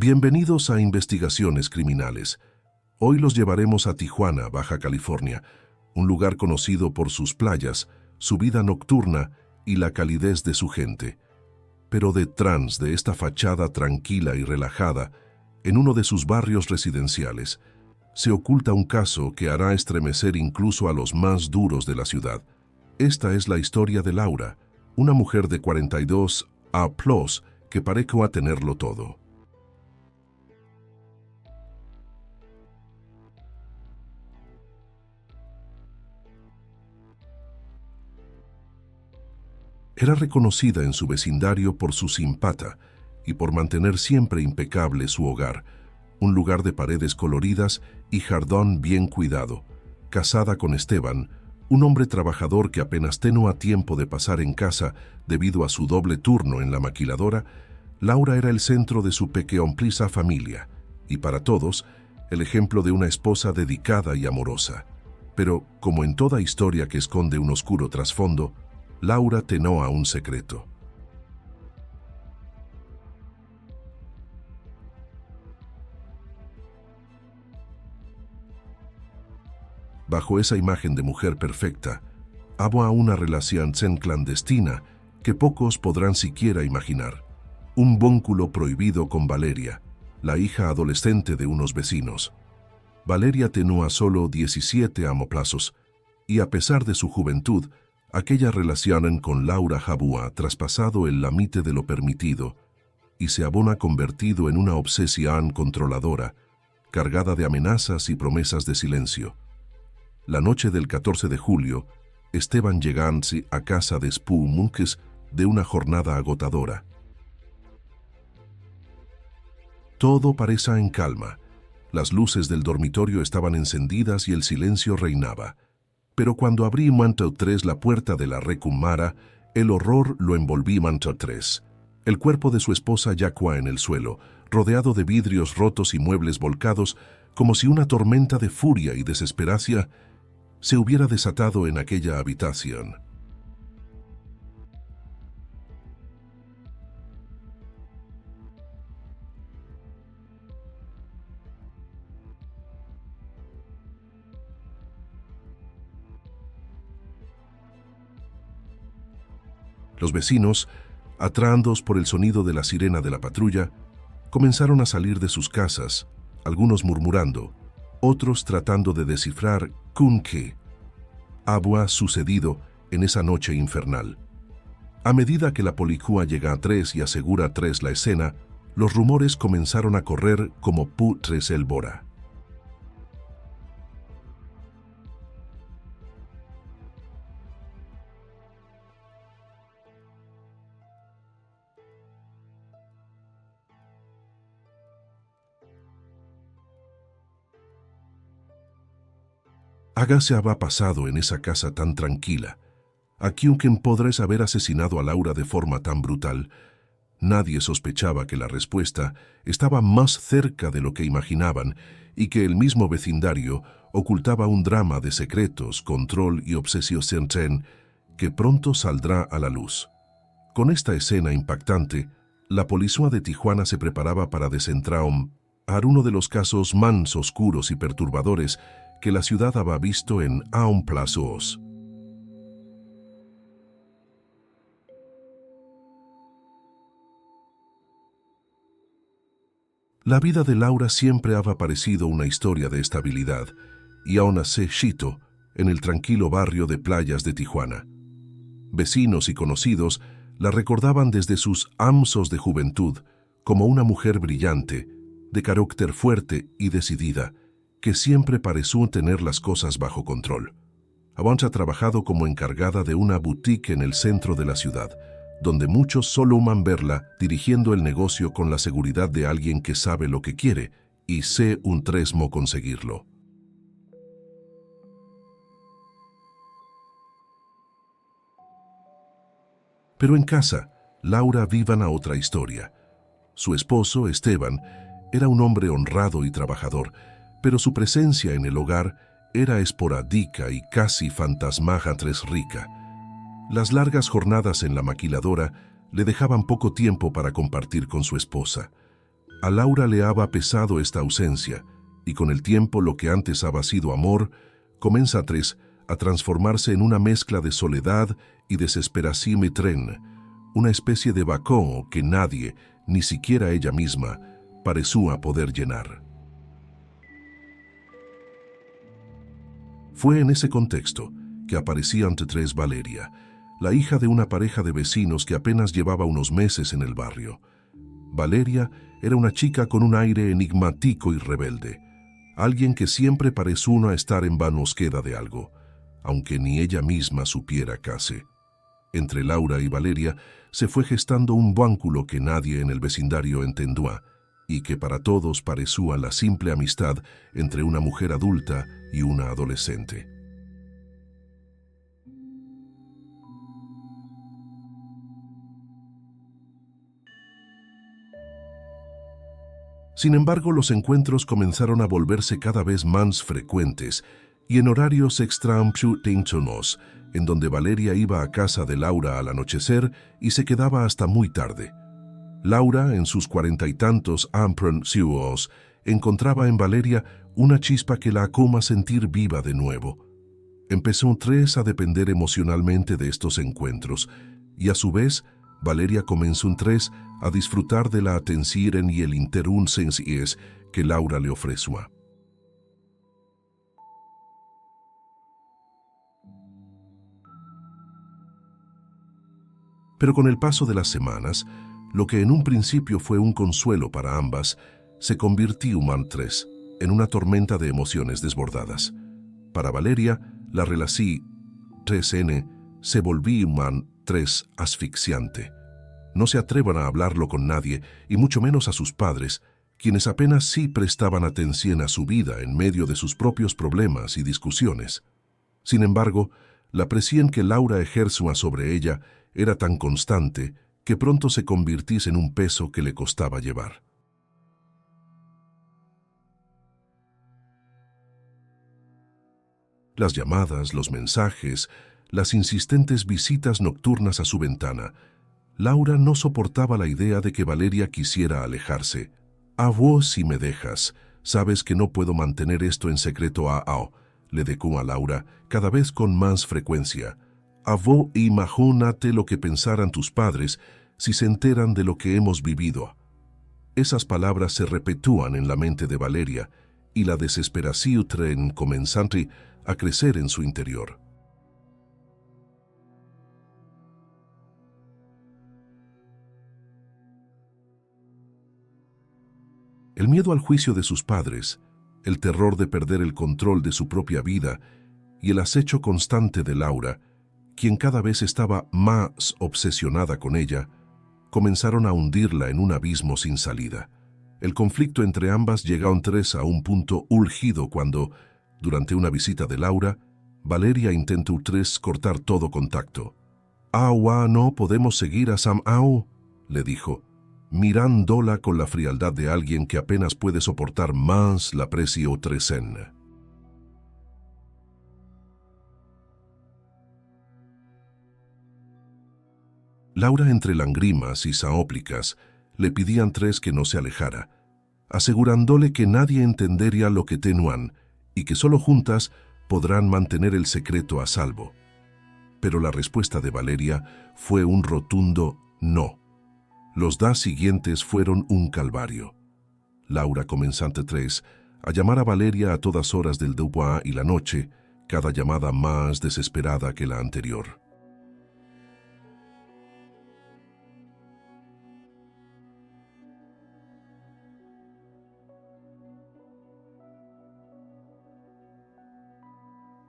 Bienvenidos a Investigaciones Criminales. Hoy los llevaremos a Tijuana, Baja California, un lugar conocido por sus playas, su vida nocturna y la calidez de su gente. Pero detrás de esta fachada tranquila y relajada, en uno de sus barrios residenciales, se oculta un caso que hará estremecer incluso a los más duros de la ciudad. Esta es la historia de Laura, una mujer de 42 A+ que parece tenerlo todo. Era reconocida en su vecindario por su simpatía y por mantener siempre impecable su hogar, un lugar de paredes coloridas y jardín bien cuidado. Casada con Esteban, un hombre trabajador que apenas tenía tiempo de pasar en casa debido a su doble turno en la maquiladora, Laura era el centro de su pequeña familia y para todos, el ejemplo de una esposa dedicada y amorosa. Pero, como en toda historia que esconde un oscuro trasfondo, Laura tenía un secreto. Bajo esa imagen de mujer perfecta, había una relación clandestina que pocos podrán siquiera imaginar. Un vínculo prohibido con Valeria, la hija adolescente de unos vecinos. Valeria tenía solo 17 años y a pesar de su juventud, aquella relación con Laura había traspasado el límite de lo permitido y se había convertido en una obsesión controladora, cargada de amenazas y promesas de silencio. La noche del 14 de julio, Esteban llegó a casa después de una jornada agotadora. Todo parecía en calma. Las luces del dormitorio estaban encendidas y el silencio reinaba. Pero cuando abrí Manto 3 la puerta de la recámara, el horror lo envolví Manto 3. El cuerpo de su esposa yacía en el suelo, rodeado de vidrios rotos y muebles volcados, como si una tormenta de furia y desesperación se hubiera desatado en aquella habitación. Los vecinos, atraídos por el sonido de la sirena de la patrulla, comenzaron a salir de sus casas, algunos murmurando, otros tratando de descifrar qué había sucedido en esa noche infernal. A medida que la policía llega a 3 y asegura 3 la escena, los rumores comenzaron a correr como putres el bora. Algo se había pasado en esa casa tan tranquila. Aquí quien podrás haber asesinado a Laura de forma tan brutal. Nadie sospechaba que la respuesta estaba más cerca de lo que imaginaban y que el mismo vecindario ocultaba un drama de secretos, control y obsesión que pronto saldrá a la luz. Con esta escena impactante, la policía de Tijuana se preparaba para desentrañar uno de los casos más oscuros y perturbadores que la ciudad había visto en un plazos. La vida de Laura siempre había parecido una historia de estabilidad, y aún así Chito, en el tranquilo barrio de playas de Tijuana. Vecinos y conocidos la recordaban desde sus años de juventud como una mujer brillante, de carácter fuerte y decidida, que siempre pareció tener las cosas bajo control. Había trabajado como encargada de una boutique en el centro de la ciudad, donde muchos solo aman verla dirigiendo el negocio con la seguridad de alguien que sabe lo que quiere y sé un tresmo conseguirlo. Pero en casa, Laura vivan a otra historia. Su esposo, Esteban, era un hombre honrado y trabajador, pero su presencia en el hogar era esporádica y casi fantasmagórica. Las largas jornadas en la maquiladora le dejaban poco tiempo para compartir con su esposa. A Laura le había pesado esta ausencia, y con el tiempo lo que antes había sido amor, comienza a transformarse en una mezcla de soledad y desesperación y tren, una especie de vacío que nadie, ni siquiera ella misma, parecía poder llenar. Fue en ese contexto que aparecía ante Valeria, la hija de una pareja de vecinos que apenas llevaba unos meses en el barrio. Valeria era una chica con un aire enigmático y rebelde, alguien que siempre parecía estar en búsqueda de algo, aunque ni ella misma supiera casi. Entre Laura y Valeria se fue gestando un vínculo que nadie en el vecindario entendía y que para todos parecía la simple amistad entre una mujer adulta y una adolescente. Sin embargo, los encuentros comenzaron a volverse cada vez más frecuentes y en horarios extraintensos, en donde Valeria iba a casa de Laura al anochecer y se quedaba hasta muy tarde. Laura, en sus 40 y tantos años, encontraba en Valeria una chispa que la hacía sentir viva de nuevo. Empezó a depender emocionalmente de estos encuentros y a su vez Valeria comenzó a disfrutar de la atención y el interés que Laura le ofrecía. Pero con el paso de las semanas, lo que en un principio fue un consuelo para ambas, se convirtió en una tormenta de emociones desbordadas. Para Valeria, la relación 3N se volvió asfixiante. No se atrevan a hablarlo con nadie, y mucho menos a sus padres, quienes apenas sí prestaban atención a su vida en medio de sus propios problemas y discusiones. Sin embargo, la presión que Laura ejercía sobre ella era tan constante que pronto se convirtió en un peso que le costaba llevar. Las llamadas, los mensajes, las insistentes visitas nocturnas a su ventana. Laura no soportaba la idea de que Valeria quisiera alejarse. «A vos si me dejas, sabes que no puedo mantener esto en secreto le decía a Laura cada vez con más frecuencia. «A vos imagínate lo que pensarán tus padres si se enteran de lo que hemos vivido». Esas palabras se repetían en la mente de Valeria y la desesperación comenzó a crecer en su interior. El miedo al juicio de sus padres, el terror de perder el control de su propia vida y el acecho constante de Laura, quien cada vez estaba más obsesionada con ella, comenzaron a hundirla en un abismo sin salida. El conflicto entre ambas llegó a un punto úlgido cuando, durante una visita de Laura, Valeria intentó cortar todo contacto. No podemos seguir a Sam le dijo, mirándola con la frialdad de alguien que apenas puede soportar más la presión 3N. Laura, entre lágrimas y saóplicas, le pedían que no se alejara, asegurándole que nadie entendería lo que tenían y que solo juntas podrán mantener el secreto a salvo. Pero la respuesta de Valeria fue un rotundo no. Los días siguientes fueron un calvario. Laura comenzó a llamar a Valeria a todas horas del día y la noche, cada llamada más desesperada que la anterior.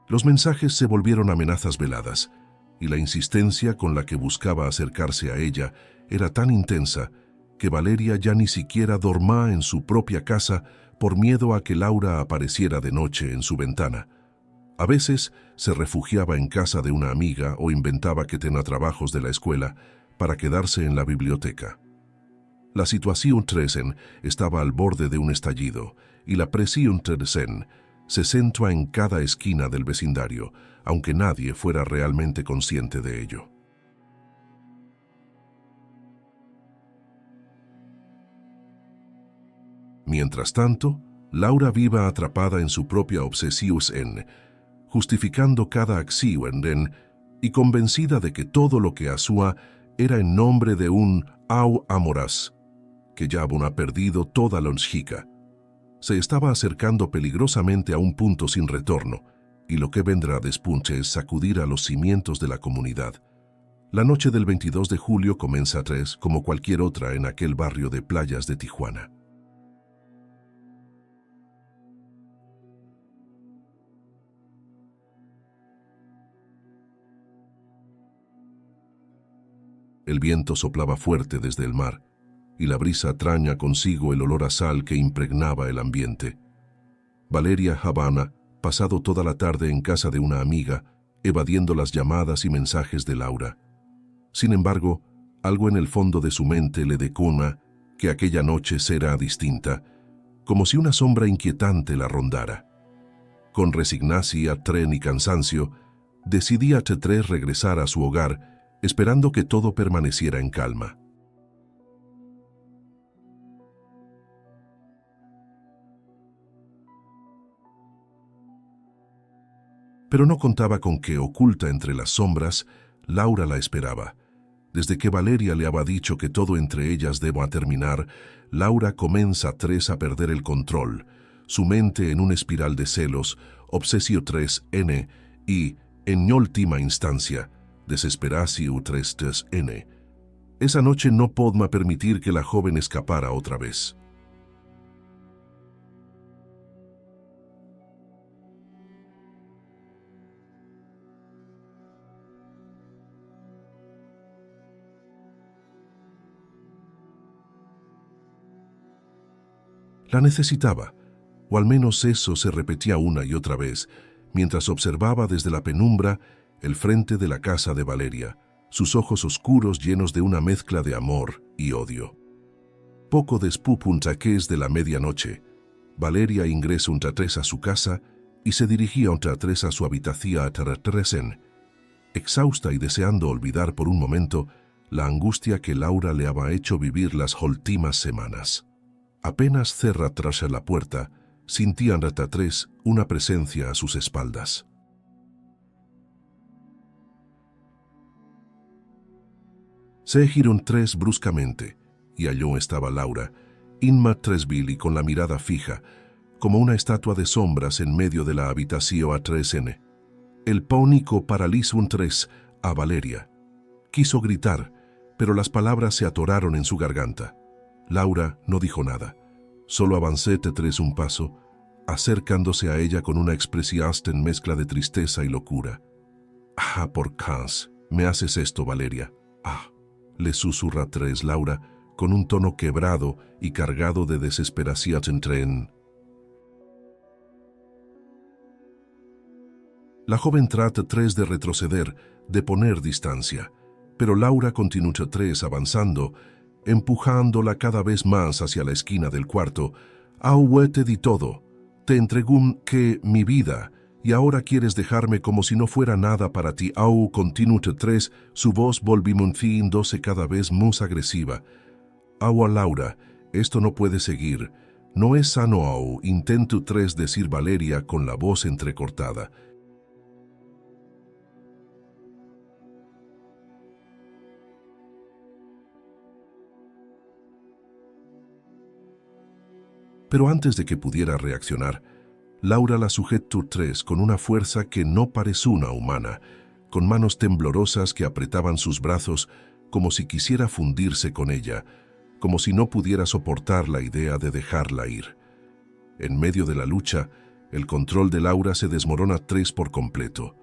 Los mensajes se volvieron amenazas veladas, y la insistencia con la que buscaba acercarse a ella era tan intensa que Valeria ya ni siquiera dormía en su propia casa por miedo a que Laura apareciera de noche en su ventana. A veces se refugiaba en casa de una amiga o inventaba que tenía trabajos de la escuela para quedarse en la biblioteca. La situación 3N estaba al borde de un estallido y la presión 3N se sentía en cada esquina del vecindario, aunque nadie fuera realmente consciente de ello. Mientras tanto, Laura viva atrapada en su propia obsesión, justificando cada acción y convencida de que todo lo que hacía era en nombre de un au amoras, que ya había perdido toda lógica. Se estaba acercando peligrosamente a un punto sin retorno, y lo que vendrá después es sacudir a los cimientos de la comunidad. La noche del 22 de julio comienza como cualquier otra en aquel barrio de playas de Tijuana. El viento soplaba fuerte desde el mar, y la brisa traña consigo el olor a sal que impregnaba el ambiente. Valeria Habana, pasado toda la tarde en casa de una amiga, evadiendo las llamadas y mensajes de Laura. Sin embargo, algo en el fondo de su mente le decuna que aquella noche será distinta, como si una sombra inquietante la rondara. Con resignación, tren y cansancio, decidía regresar a su hogar, esperando que todo permaneciera en calma. Pero no contaba con que, oculta entre las sombras, Laura la esperaba. Desde que Valeria le había dicho que todo entre ellas deba terminar, Laura comienza a perder el control, su mente en una espiral de celos, obsesio 3N y, en última instancia, desesperación 3N. Esa noche no podía permitir que la joven escapara otra vez. La necesitaba, o al menos eso se repetía una y otra vez, mientras observaba desde la penumbra el frente de la casa de Valeria, sus ojos oscuros llenos de una mezcla de amor y odio. Poco después de la medianoche, Valeria ingresa a su casa y se dirigía a su habitación a exhausta y deseando olvidar por un momento la angustia que Laura le había hecho vivir las últimas semanas. Apenas cerra tras la puerta, sentían una presencia a sus espaldas. Se giró bruscamente, y allí estaba Laura, inmóvil y con la mirada fija, como una estatua de sombras en medio de la habitación a 3N. El pánico paralizó a Valeria. Quiso gritar, pero las palabras se atoraron en su garganta. Laura no dijo nada, solo avancé un paso, acercándose a ella con una expresión en mezcla de tristeza y locura. «Ah, ¿por qué me haces esto, Valeria? Ah», le susurra Laura, con un tono quebrado y cargado de desesperación La joven trata de retroceder, de poner distancia, pero Laura continúa avanzando, empujándola cada vez más hacia la esquina del cuarto. «Te di todo, te entregó mi vida, y ahora quieres dejarme como si no fuera nada para ti». Continúa su voz volviéndose cada vez más agresiva. «Laura, esto no puede seguir, no es sano». Intento decir Valeria con la voz entrecortada. Pero antes de que pudiera reaccionar, Laura la sujetó con una fuerza que no parecía una humana, con manos temblorosas que apretaban sus brazos como si quisiera fundirse con ella, como si no pudiera soportar la idea de dejarla ir. En medio de la lucha, el control de Laura se desmorona por completo.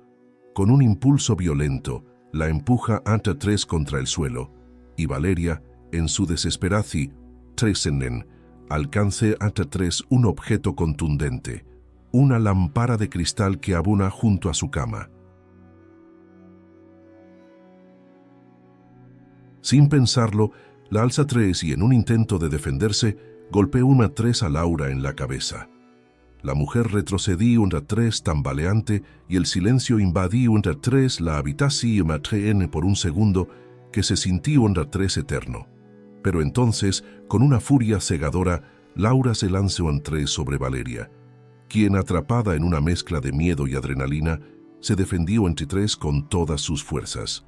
Con un impulso violento, la empuja ante contra el suelo, y Valeria, en su desesperación, alcance ante un objeto contundente, una lámpara de cristal que abuna junto a su cama. Sin pensarlo, la alza y en un intento de defenderse, golpeó a Laura en la cabeza. La mujer retrocedió tambaleante y el silencio invadió la habitación por un segundo que se sintió eterno. Pero entonces, con una furia cegadora, Laura se lanzó en tres sobre Valeria, quien, atrapada en una mezcla de miedo y adrenalina, se defendió entre tres con todas sus fuerzas.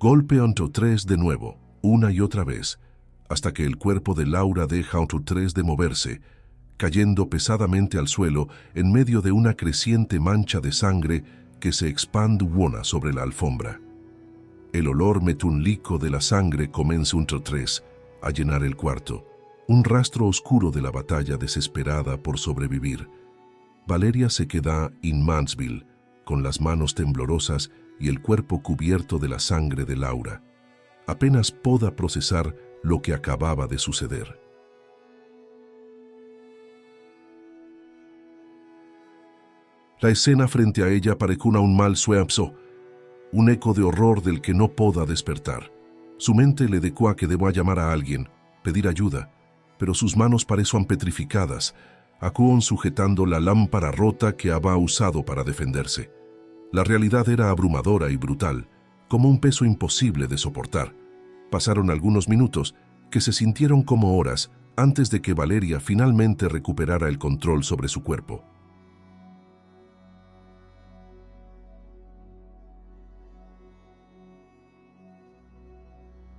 Golpe entre tres de nuevo, una y otra vez, hasta que el cuerpo de Laura deja entre tres de moverse, cayendo pesadamente al suelo en medio de una creciente mancha de sangre que se expande sobre la alfombra. El olor metunlico de la sangre comienza entre tres a llenar el cuarto, un rastro oscuro de la batalla desesperada por sobrevivir. Valeria se queda inmóvil, con las manos temblorosas y el cuerpo cubierto de la sangre de Laura. Apenas pudo procesar lo que acababa de suceder. La escena frente a ella pareció un mal sueño, un eco de horror del que no pudo despertar. Su mente le decía que debía llamar a alguien, pedir ayuda, pero sus manos parecían petrificadas, aún sujetando la lámpara rota que había usado para defenderse. La realidad era abrumadora y brutal, como un peso imposible de soportar. Pasaron algunos minutos que se sintieron como horas antes de que Valeria finalmente recuperara el control sobre su cuerpo.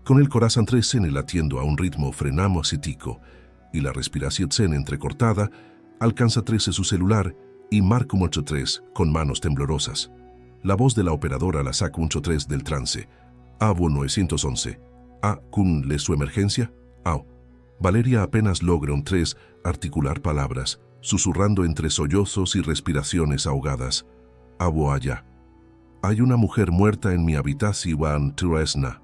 Con el corazón latiendo a un ritmo frenético y la respiración entrecortada, alcanza su celular y marca un 83 con manos temblorosas. La voz de la operadora la saca un 83 del trance. AVO 911. ¿Con su emergencia? Valeria apenas logra un 3 articular palabras, susurrando entre sollozos y respiraciones ahogadas. AVO allá. Hay una mujer muerta en mi habitación Turesna.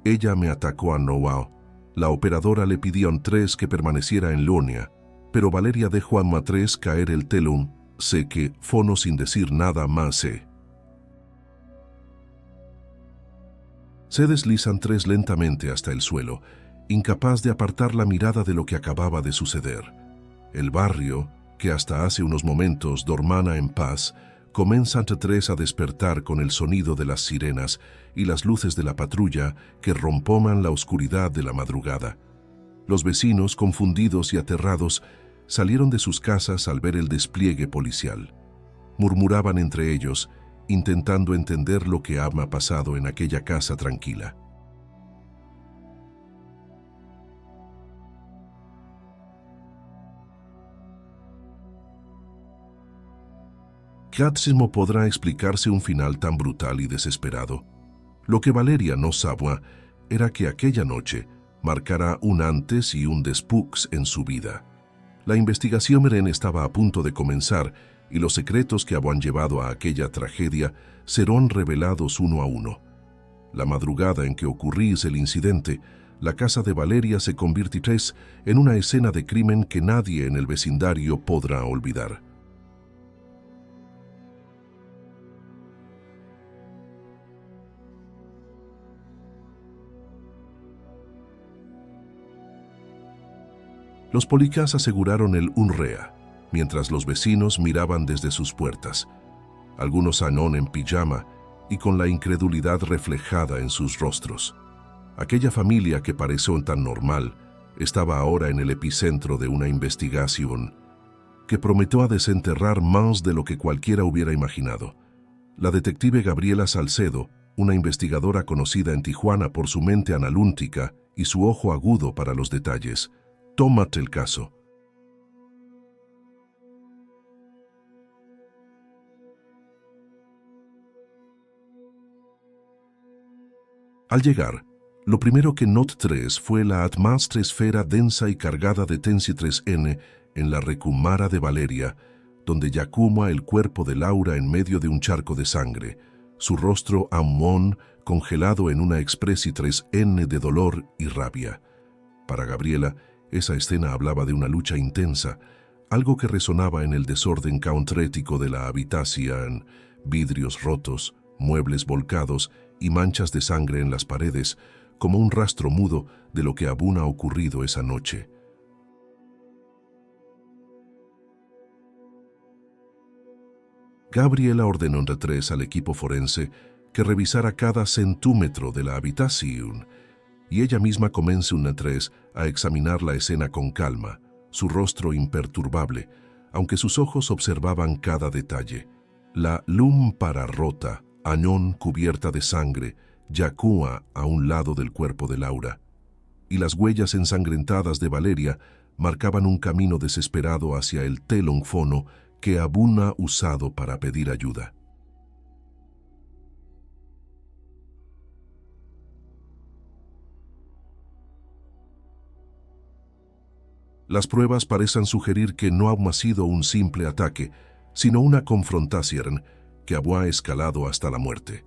Ella me atacó a Noao. La operadora le pidió a tres que permaneciera en línea, pero Valeria dejó a Matres caer el telón, sé que fono sin decir nada más. Se deslizan tres lentamente hasta el suelo, incapaz de apartar la mirada de lo que acababa de suceder. El barrio, que hasta hace unos momentos dormía en paz, comienza ante tres a despertar con el sonido de las sirenas y las luces de la patrulla que rompoman la oscuridad de la madrugada. Los vecinos, confundidos y aterrados, salieron de sus casas al ver el despliegue policial. Murmuraban entre ellos, intentando entender lo que había pasado en aquella casa tranquila. ¿Cómo podrá explicarse un final tan brutal y desesperado? Lo que Valeria no sabía era que aquella noche marcará un antes y un después en su vida. La investigación estaba a punto de comenzar y los secretos que habían llevado a aquella tragedia serán revelados uno a uno. La madrugada en que ocurrió el incidente, la casa de Valeria se convirtió en una escena de crimen que nadie en el vecindario podrá olvidar. Los policías aseguraron el UNREA, mientras los vecinos miraban desde sus puertas, algunos aún en pijama y con la incredulidad reflejada en sus rostros. Aquella familia que pareció tan normal estaba ahora en el epicentro de una investigación que prometió a desenterrar más de lo que cualquiera hubiera imaginado. La detective Gabriela Salcedo, una investigadora conocida en Tijuana por su mente analítica y su ojo agudo para los detalles, toma el caso. Al llegar, lo primero que notó fue la atmósfera densa y cargada de tensi 3N en la recámara de Valeria, donde yacuma el cuerpo de Laura en medio de un charco de sangre, su rostro aún congelado en una expresión 3N de dolor y rabia. Para Gabriela, esa escena hablaba de una lucha intensa, algo que resonaba en el desorden caótico de la habitación, vidrios rotos, muebles volcados y manchas de sangre en las paredes, como un rastro mudo de lo que había ocurrido esa noche. Gabriela ordenó entre tres al equipo forense que revisara cada centímetro de la habitación y ella misma comenzó entre tres a examinar la escena con calma, su rostro imperturbable, aunque sus ojos observaban cada detalle. La lámpara rota, añón cubierta de sangre, yacúa a un lado del cuerpo de Laura, y las huellas ensangrentadas de Valeria marcaban un camino desesperado hacia el teléfono que Abuna usado para pedir ayuda. Las pruebas parecen sugerir que no ha sido un simple ataque, sino una confrontación que había escalado hasta la muerte.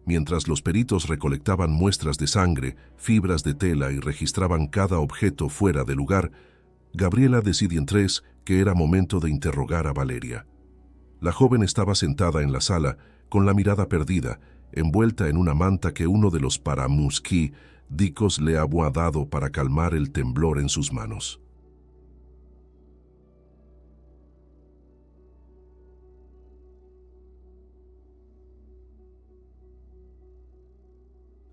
Mientras los peritos recolectaban muestras de sangre, fibras de tela y registraban cada objeto fuera de lugar, Gabriela decidió en tres que era momento de interrogar a Valeria. La joven estaba sentada en la sala, con la mirada perdida, envuelta en una manta que uno de los paramusquí-dicos le había dado para calmar el temblor en sus manos.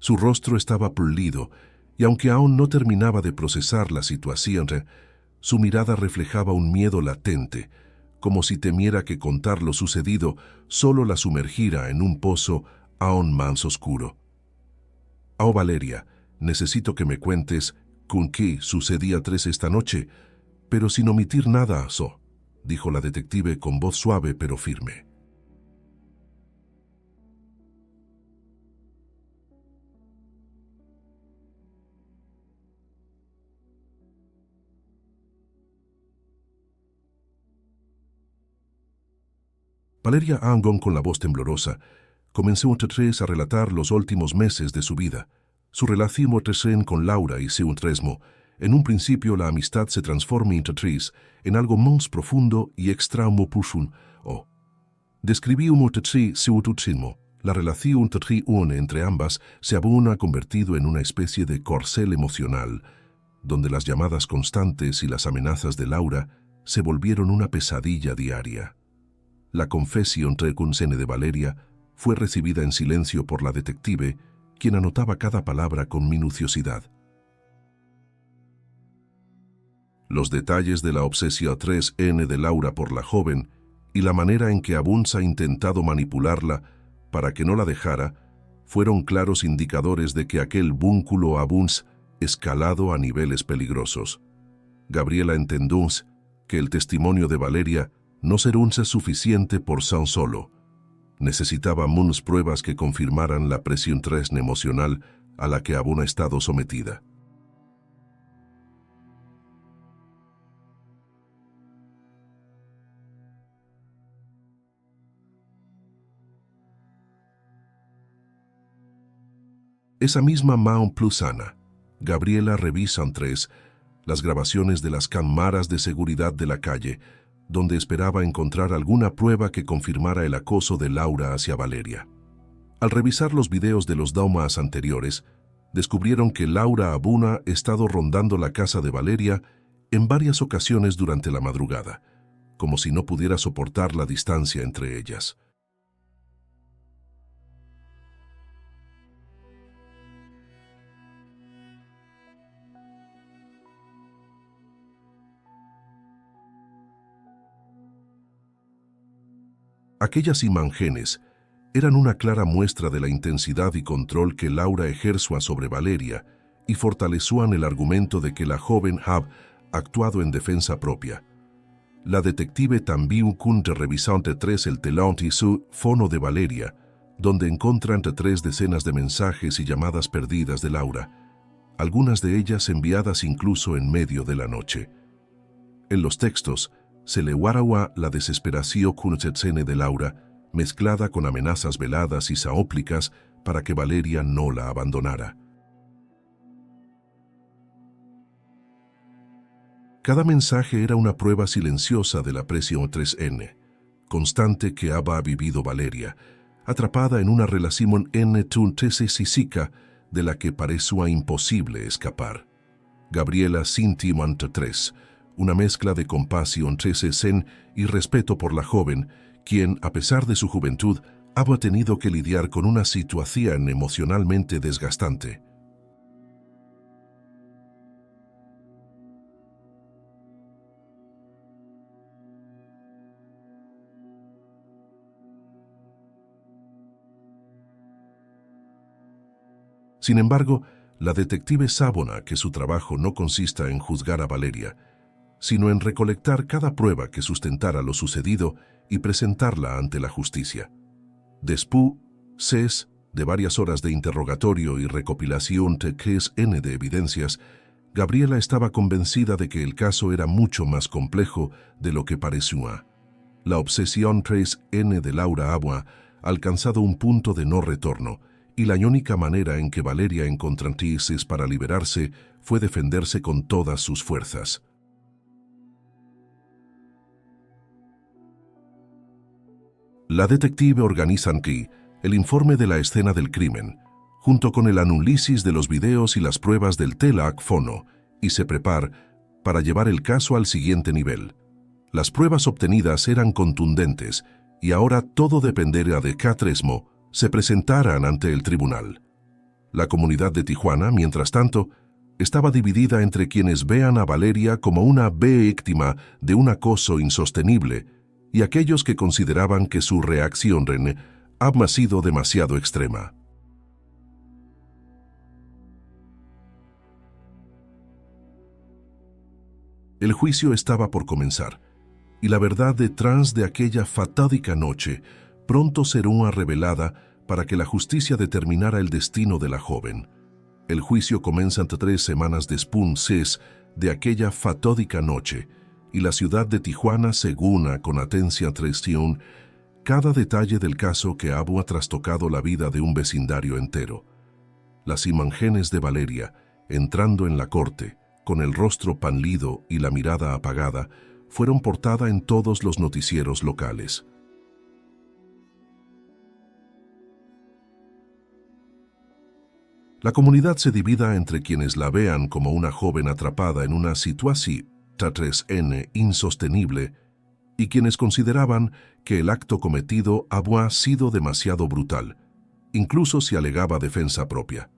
Su rostro estaba pulido, y aunque aún no terminaba de procesar la situación, su mirada reflejaba un miedo latente, como si temiera que contar lo sucedido solo la sumergiera en un pozo aún más oscuro. «Oh, Valeria, necesito que me cuentes con qué sucedía tres esta noche, pero sin omitir nada, dijo la detective con voz suave pero firme. Valeria Angon, con la voz temblorosa, comenzó entre tres a relatar los últimos meses de su vida, su relación con Laura y su entresmo. En un principio la amistad se transforma entre tres en algo más profundo y extremo-profundo. Describió entre tres su entresmo. La relación entre ambas se había convertido en una especie de corcel emocional, donde las llamadas constantes y las amenazas de Laura se volvieron una pesadilla diaria. La confesión de Valeria fue recibida en silencio por la detective, quien anotaba cada palabra con minuciosidad. Los detalles de la obsesión 3N de Laura por la joven y la manera en que Abuns ha intentado manipularla para que no la dejara fueron claros indicadores de que aquel vínculo Abuns escalado a niveles peligrosos. Gabriela entendió que el testimonio de Valeria no será suficiente por sí solo. Necesitaba más pruebas que confirmaran la presión emocional a la que había estado sometida. Esa misma Mount Plusana, Gabriela revisa en tres las grabaciones de las cámaras de seguridad de la calle, donde esperaba encontrar alguna prueba que confirmara el acoso de Laura hacia Valeria. Al revisar los videos de los daumas anteriores, descubrieron que Laura había estado rondando la casa de Valeria en varias ocasiones durante la madrugada, como si no pudiera soportar la distancia entre ellas. Aquellas imágenes eran una clara muestra de la intensidad y control que Laura ejercía sobre Valeria y fortalecían el argumento de que la joven había actuado en defensa propia. La detective también revisó entre tres el telón y su fono de Valeria, donde encontró entre tres decenas de mensajes y llamadas perdidas de Laura, algunas de ellas enviadas incluso en medio de la noche. En los textos, se le guaraba la desesperación de Laura, mezclada con amenazas veladas y saóplicas para que Valeria no la abandonara. Cada mensaje era una prueba silenciosa de la presión 3N, constante que había vivido Valeria, atrapada en una relación N-Tun-Tese-Sisica de la que parecía imposible escapar. Gabriela sintió entre tres una mezcla de compasión, zen y respeto por la joven, quien, a pesar de su juventud, había tenido que lidiar con una situación emocionalmente desgastante. Sin embargo, la detective Sabona que su trabajo no consista en juzgar a Valeria, sino en recolectar cada prueba que sustentara lo sucedido y presentarla ante la justicia. Después de varias horas de interrogatorio y recopilación de 3N de evidencias, Gabriela estaba convencida de que el caso era mucho más complejo de lo que parecía. La obsesión 3N de Laura había alcanzado un punto de no retorno, y la única manera en que Valeria encontró antítesis para liberarse fue defenderse con todas sus fuerzas. La detective organiza aquí el informe de la escena del crimen, junto con el análisis de los videos y las pruebas del teléfono, y se prepara para llevar el caso al siguiente nivel. Las pruebas obtenidas eran contundentes, y ahora todo dependería de que se presentaran ante el tribunal. La comunidad de Tijuana, mientras tanto, estaba dividida entre quienes vean a Valeria como una víctima de un acoso insostenible y aquellos que consideraban que su reacción había sido demasiado extrema. El juicio estaba por comenzar, y la verdad detrás de aquella fatídica noche pronto será revelada para que la justicia determinara el destino de la joven. El juicio comienza 3 semanas después de aquella fatídica noche, y la ciudad de Tijuana se una con atención cada detalle del caso que había trastocado la vida de un vecindario entero. Las imágenes de Valeria, entrando en la corte, con el rostro pálido y la mirada apagada, fueron portada en todos los noticieros locales. La comunidad se divida entre quienes la vean como una joven atrapada en una situación 3N insostenible y quienes consideraban que el acto cometido había sido demasiado brutal, incluso si alegaba defensa propia.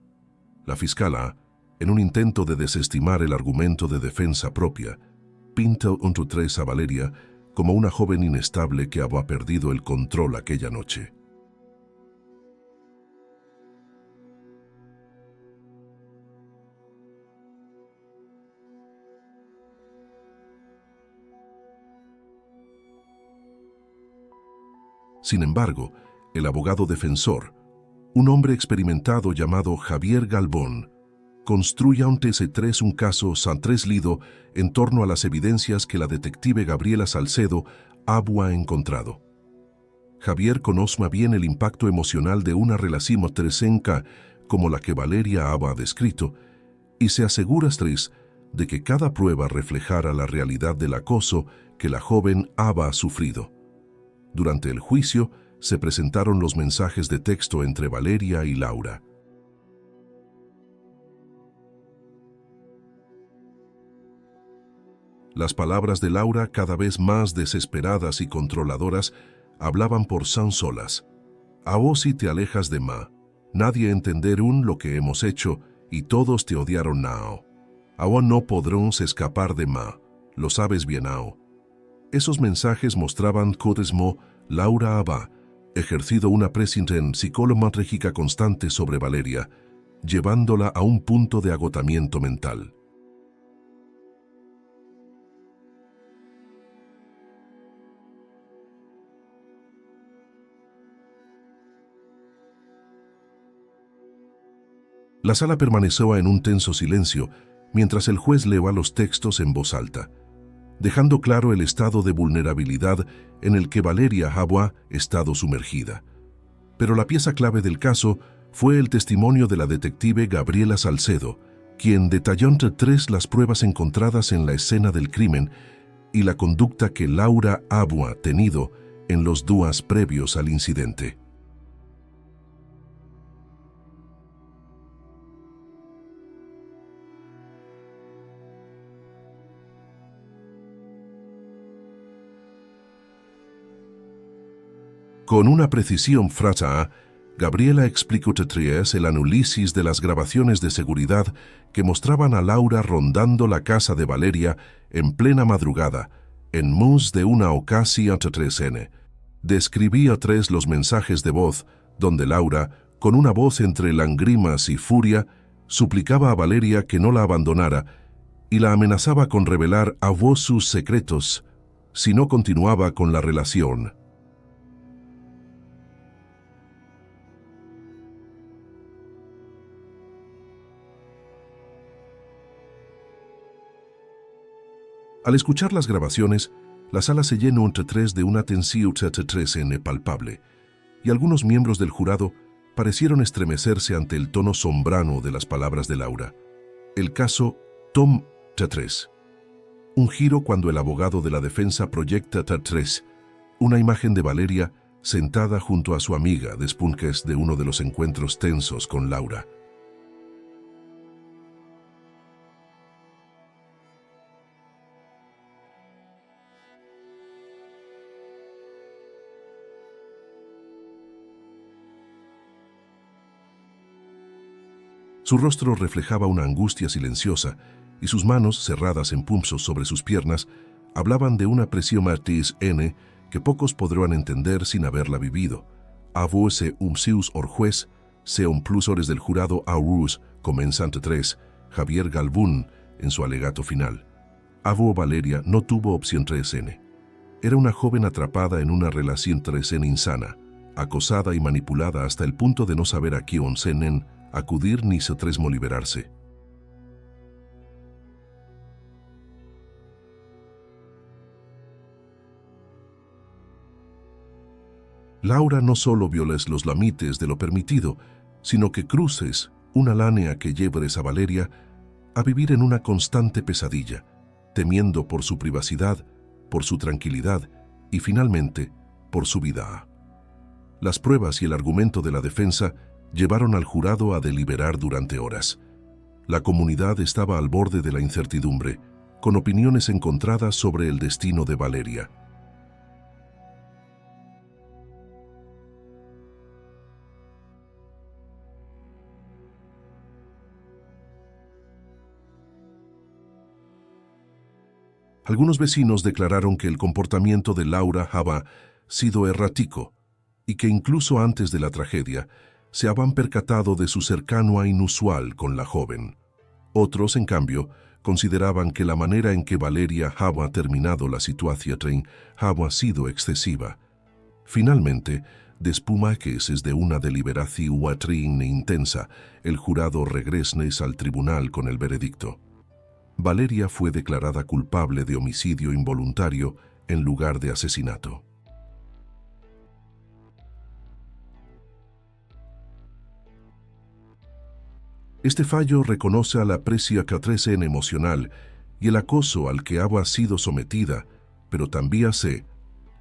La fiscala, en un intento de desestimar el argumento de defensa propia, pinta a Valeria como una joven inestable que había perdido el control aquella noche. Sin embargo, el abogado defensor, un hombre experimentado llamado Javier Galvón, construye ante C3 un caso lido en torno a las evidencias que la detective Gabriela Salcedo había encontrado. Javier conoce bien el impacto emocional de una relación tresenca como la que Valeria había descrito y se asegura de que cada prueba reflejara la realidad del acoso que la joven había sufrido. Durante el juicio se presentaron los mensajes de texto entre Valeria y Laura. Las palabras de Laura, cada vez más desesperadas y controladoras, hablaban por sí solas. A vos si te alejas de Ma, nadie entenderún lo que hemos hecho y todos te odiaron now. Ahora no podrán escapar de Ma, lo sabes bien now. Esos mensajes mostraban cómo Laura había ejercido una presión psicológica constante sobre Valeria, llevándola a un punto de agotamiento mental. La sala permaneció en un tenso silencio mientras el juez leía los textos en voz alta, dejando claro el estado de vulnerabilidad en el que Valeria había estado sumergida. Pero la pieza clave del caso fue el testimonio de la detective Gabriela Salcedo, quien detalló entre tres las pruebas encontradas en la escena del crimen y la conducta que Laura había tenido en los días previos al incidente. Con una precisión frasa, Gabriela explicó Tetries el análisis de las grabaciones de seguridad que mostraban a Laura rondando la casa de Valeria en plena madrugada, en mus de una ocasión T3N. Describía tres los mensajes de voz, donde Laura, con una voz entre lágrimas y furia, suplicaba a Valeria que no la abandonara y la amenazaba con revelar a vos sus secretos si no continuaba con la relación. Al escuchar las grabaciones, la sala se llenó entre tres de una tensión T3N palpable, y algunos miembros del jurado parecieron estremecerse ante el tono sombrano de las palabras de Laura. El caso Tom T3. Un giro cuando el abogado de la defensa proyecta T3, una imagen de Valeria sentada junto a su amiga después de uno de los encuentros tensos con Laura. Su rostro reflejaba una angustia silenciosa y sus manos, cerradas en punzos sobre sus piernas, hablaban de una presión martis N que pocos podrán entender sin haberla vivido. A vos seus orjuez, seon plusores del jurado aurus, comenzante 3, Javier Galvún, en su alegato final. Avo Valeria no tuvo opción 3N. Era una joven atrapada en una relación 3N insana, acosada y manipulada hasta el punto de no saber a quién senen acudir ni se tresmo liberarse. Laura no solo violes los límites de lo permitido, sino que cruces una lánea que lleves a Valeria a vivir en una constante pesadilla, temiendo por su privacidad, por su tranquilidad y finalmente por su vida. Las pruebas y el argumento de la defensa llevaron al jurado a deliberar durante horas. La comunidad estaba al borde de la incertidumbre, con opiniones encontradas sobre el destino de Valeria. Algunos vecinos declararon que el comportamiento de Laura había sido errático y que incluso antes de la tragedia se habían percatado de su cercano a inusual con la joven. Otros, en cambio, consideraban que la manera en que Valeria había terminado la situación había sido excesiva. Finalmente, después de una deliberación intensa, el jurado regresó al tribunal con el veredicto. Valeria fue declarada culpable de homicidio involuntario en lugar de asesinato. Este fallo reconoce a la presión T3N emocional y el acoso al que había sido sometida, pero también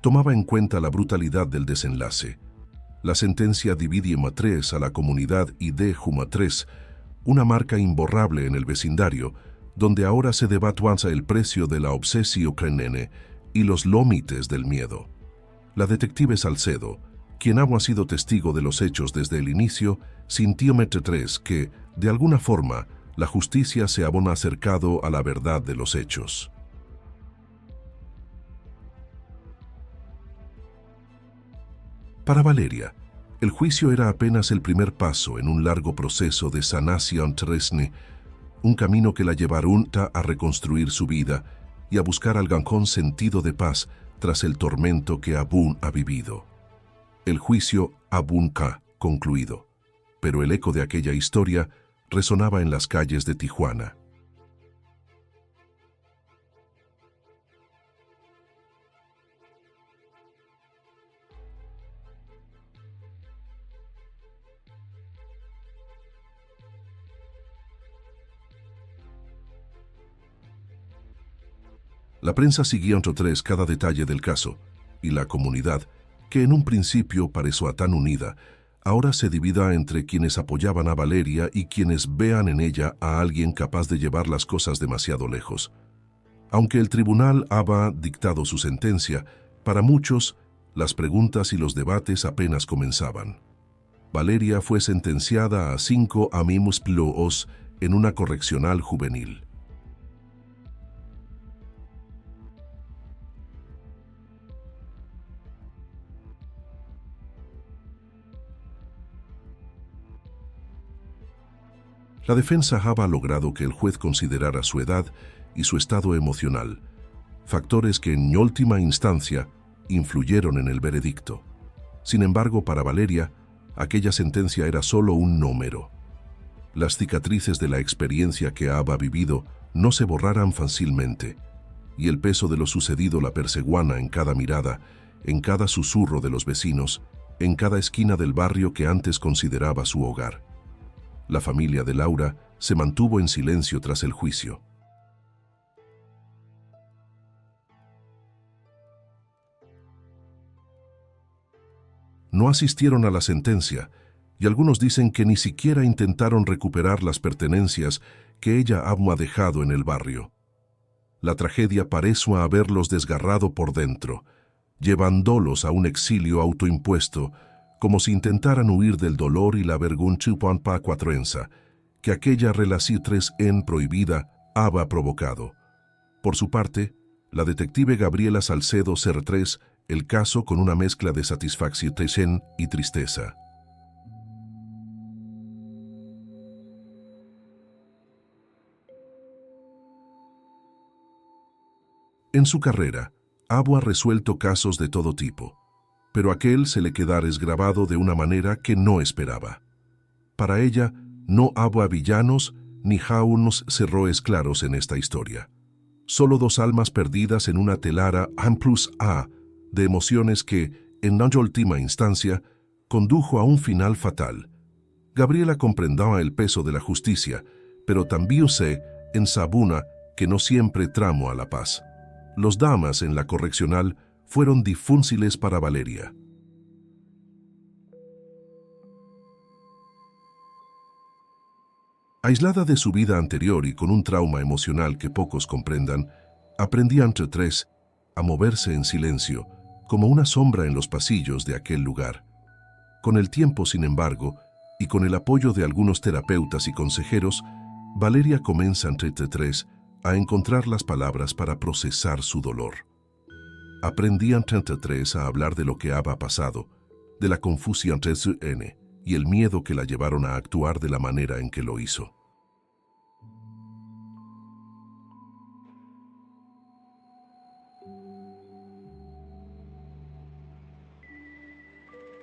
tomaba en cuenta la brutalidad del desenlace. La sentencia divide en tres a la comunidad y deja tres, una marca imborrable en el vecindario, donde ahora se debate el precio de la obsesión crenene y los límites del miedo. La detective Salcedo, quien había sido testigo de los hechos desde el inicio, sintió que, de alguna forma, la justicia se había acercado a la verdad de los hechos. Para Valeria, el juicio era apenas el primer paso en un largo proceso de sanación T3N, un camino que la llevaron a reconstruir su vida y a buscar algún sentido de paz tras el tormento que Abun ha vivido. El juicio Abun ha concluido, pero el eco de aquella historia resonaba en las calles de Tijuana. La prensa siguió entre tres cada detalle del caso, y la comunidad, que en un principio pareció tan unida, ahora se divida entre quienes apoyaban a Valeria y quienes vean en ella a alguien capaz de llevar las cosas demasiado lejos. Aunque el tribunal había dictado su sentencia, para muchos, Las preguntas y los debates apenas comenzaban. Valeria fue sentenciada a 5 años plus en una correccional juvenil. La defensa había logrado que el juez considerara su edad y su estado emocional, factores que en última instancia influyeron en el veredicto. Sin embargo, para Valeria, aquella sentencia era solo un número. Las cicatrices de la experiencia que había vivido no se borraran fácilmente, y el peso de lo sucedido la perseguía en cada mirada, en cada susurro de los vecinos, en cada esquina del barrio que antes consideraba su hogar. La familia de Laura se mantuvo en silencio tras el juicio. No asistieron a la sentencia, y algunos dicen que ni siquiera intentaron recuperar las pertenencias que ella había dejado en el barrio. La tragedia pareció haberlos desgarrado por dentro, llevándolos a un exilio autoimpuesto, como si intentaran huir del dolor y la vergüenza cuatrensa que aquella relación prohibida había provocado. Por su parte, la detective Gabriela Salcedo cerró el caso con una mezcla de satisfacción y tristeza. En su carrera, había resuelto casos de todo tipo, pero aquel se le quedara grabado de una manera que no esperaba. Para ella, no había villanos ni jaunos cerroes claros en esta historia. Solo dos almas perdidas en una telara A+A de emociones que, en la última instancia, condujo a un final fatal. Gabriela comprendía el peso de la justicia, pero también en Sabuna que no siempre tramo a la paz. Los damas en la correccional fueron difíciles para Valeria. Aislada de su vida anterior y con un trauma emocional que pocos comprendan, aprendía entre tres a moverse en silencio, como una sombra en los pasillos de aquel lugar. Con el tiempo, sin embargo, y con el apoyo de algunos terapeutas y consejeros, Valeria comienza entre tres a encontrar las palabras para procesar su dolor. Aprendían 33 a hablar de lo que había pasado, de la confusión entre su N y el miedo que la llevaron a actuar de la manera en que lo hizo.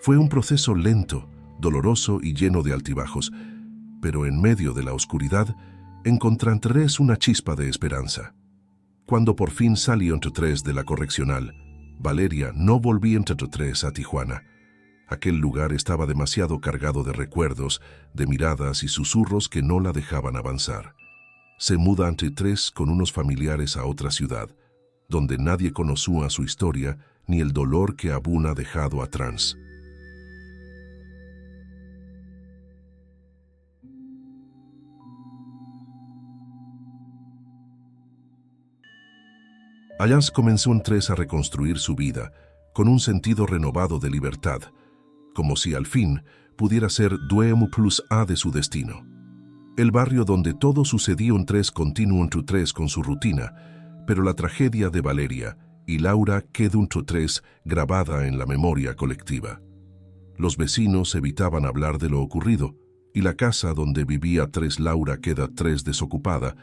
Fue un proceso lento, doloroso y lleno de altibajos, pero en medio de la oscuridad encontraron una chispa de esperanza. Cuando por fin salió entre tres de la correccional, Valeria no volvió entre tres a Tijuana. Aquel lugar estaba demasiado cargado de recuerdos, de miradas y susurros que no la dejaban avanzar. Se muda entre tres con unos familiares a otra ciudad, donde nadie conocía su historia ni el dolor que había dejado atrás. Allá comenzó en tres a reconstruir su vida, con un sentido renovado de libertad, como si al fin pudiera ser dueño plus A de su destino. El barrio donde todo sucedió en tres continuó entre tres con su rutina, pero la tragedia de Valeria y Laura quedó entre tres grabada en la memoria colectiva. Los vecinos evitaban hablar de lo ocurrido, y la casa donde vivía tres Laura queda tres desocupada,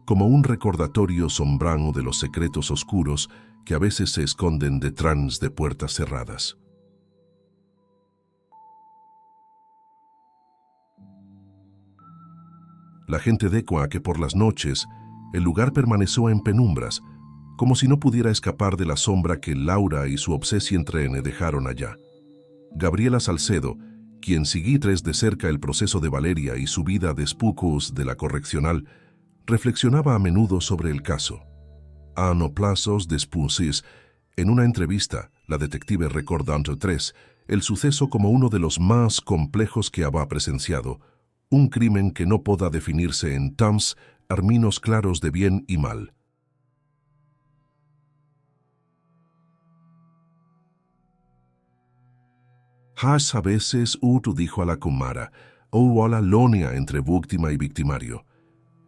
como un recordatorio sombrano de los secretos oscuros que a veces se esconden detrás de puertas cerradas. La gente decía que por las noches el lugar permaneció en penumbras, como si no pudiera escapar de la sombra que Laura y su obsesión trene dejaron allá. Gabriela Salcedo, quien siguió de cerca el proceso de Valeria y su vida después de la correccional, reflexionaba a menudo sobre el caso. A no plazos después, en una entrevista, la detective recordó entre tres el suceso como uno de los más complejos que había presenciado, un crimen que no pueda definirse en tams términos claros de bien y mal. Has a veces tu dijo a la Kumara, o a la lonia entre víctima y victimario.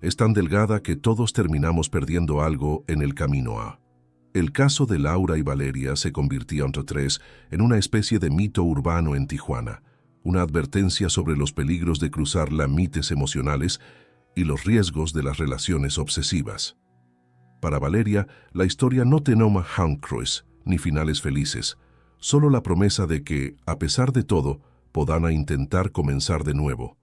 Es tan delgada que todos terminamos perdiendo algo en el camino a. El caso de Laura y Valeria se convirtió entre tres en una especie de mito urbano en Tijuana, una advertencia sobre los peligros de cruzar límites emocionales y los riesgos de las relaciones obsesivas. Para Valeria, la historia no tenía Cruise ni finales felices, solo la promesa de que, a pesar de todo, podrán intentar comenzar de nuevo.